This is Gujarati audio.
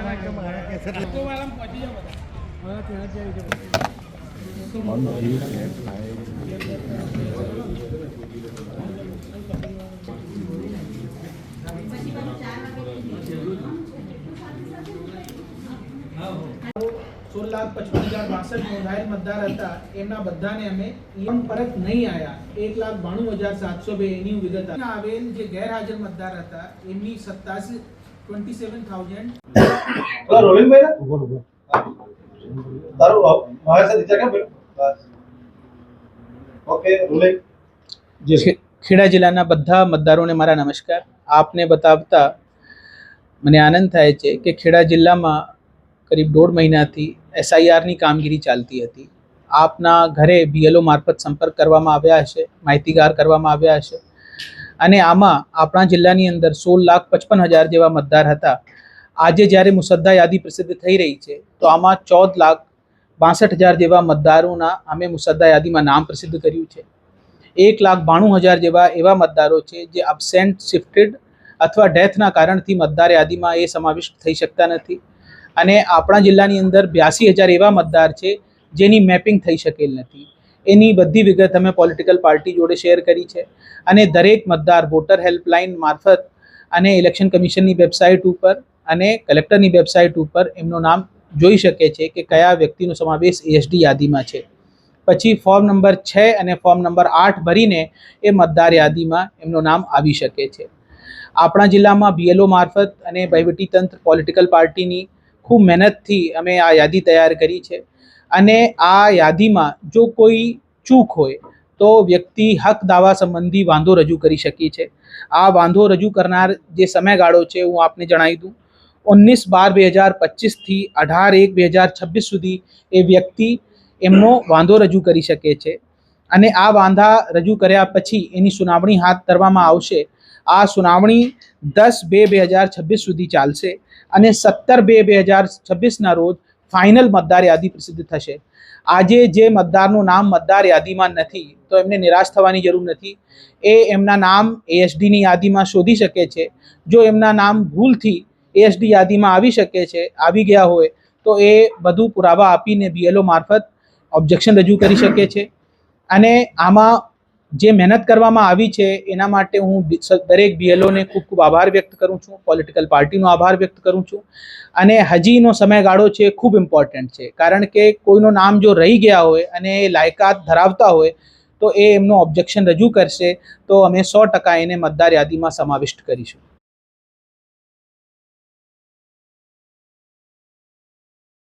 ₹16,55,062 નોંધાયેલ મતદાર હતા એમના બધાને અમે ઈએમ પરત નહીં આવ્યા 1,92,702 એની વિગત આવેલ જે ગેરહાજર મતદાર હતા એમની 27,000 રોલિંગભાઈ તારું મારા સાથે વિચાર કેમ ઓકે રોલિંગ જે ખેડા જિલ્લાના બધા મતદારોને મારા નમસ્કાર. આપને બતાવતા મને આનંદ થાય છે કે ખેડા જિલ્લામાં કરીબ 1.5 મહિનાથી SIRની કામગીરી ચાલતી હતી. આપના ઘરે BLO મારફત સંપર્ક કરવામાં આવ્યા હશે, માહિતીગાર કરવામાં આવ્યા હશે અને આમાં આપણા જિલ્લાની અંદર 16,55,000 જેવા મતદાર હતા. આજે જ્યારે મુસદ્દા યાદી પ્રસિદ્ધ થઈ રહી છે તો આમાં 14,62,000 જેવા મતદારોના અમે મુસદ્દા યાદીમાં નામ પ્રસિદ્ધ કર્યું છે. 1,92,000 જેવા એવા મતદારો છે જે અબસેન્ટ, શિફ્ટેડ અથવા ડેથના કારણથી મતદાર યાદીમાં એ સમાવિષ્ટ થઈ શકતા નથી અને આપણા જિલ્લાની અંદર 82,000 એવા મતદાર છે જેની મેપિંગ થઈ શકેલ નથી. એની બધી વિગત અમે પોલિટિકલ પાર્ટી જોડે શેર કરી છે અને દરેક મતદાર વોટર હેલ્પલાઇન મારફત અને ઇલેક્શન કમિશનની વેબસાઇટ ઉપર અને કલેક્ટરની વેબસાઇટ ઉપર એમનું નામ જોઈ શકે છે કે કયા વ્યક્તિનો સમાવેશ ESD યાદીમાં છે. પછી ફોર્મ નંબર 6 અને ફોર્મ નંબર 8 ભરીને એ મતદાર યાદીમાં એમનું નામ આવી શકે છે. આપણા જિલ્લામાં BLO મારફત અને વહીવટીતંત્ર પોલિટિકલ પાર્ટીની ખૂબ મહેનતથી અમે આ યાદી તૈયાર કરી છે અને આ યાદીમાં જો કોઈ ચૂક હોય તો વ્યક્તિ હક દાવા સંબંધી વાંધો રજૂ કરી શકી છે. આ વાંધો રજૂ કરનાર જે સમયગાળો છે હું આપને જણાવી દઉં. 19/12/2025 થી 18/1/2026 સુધી એ વ્યક્તિ એમનો વાંધો રજૂ કરી શકે છે અને આ વાંધા રજૂ કર્યા પછી એની સુનાવણી હાથ ધરવામાં આવશે. આ સુનાવણી 10/2/2026 સુધી ચાલશે અને 17/2/2026ના રોજ ફાઇનલ મતદાર યાદી પ્રસિદ્ધ થશે. આજે જે મતદારનું નામ મતદાર યાદીમાં નથી તો એમને નિરાશ થવાની જરૂર નથી. એ એમના નામ ASDની યાદીમાં શોધી શકે છે. જો એમના નામ ભૂલથી ASD યાદીમાં આવી ગયા હોય તો એ બધું પુરાવા આપીને BLO મારફત ઓબ્જેક્શન રજૂ કરી શકે છે અને આમાં જે મહેનત કરવામાં આવી છે એના માટે હું દરેક BLOને ખૂબ ખૂબ આભાર વ્યક્ત કરું છું, પોલિટિકલ પાર્ટીનો આભાર વ્યક્ત કરું છું અને હજીનો સમયગાળો છે ખૂબ ઇમ્પોર્ટન્ટ છે કારણ કે કોઈનું નામ જો રહી ગયા હોય અને એ લાયકાત ધરાવતા હોય તો એ એમનું ઓબ્જેક્શન રજૂ કરશે તો અમે 100% એને મતદાર યાદીમાં સમાવિષ્ટ કરીશું.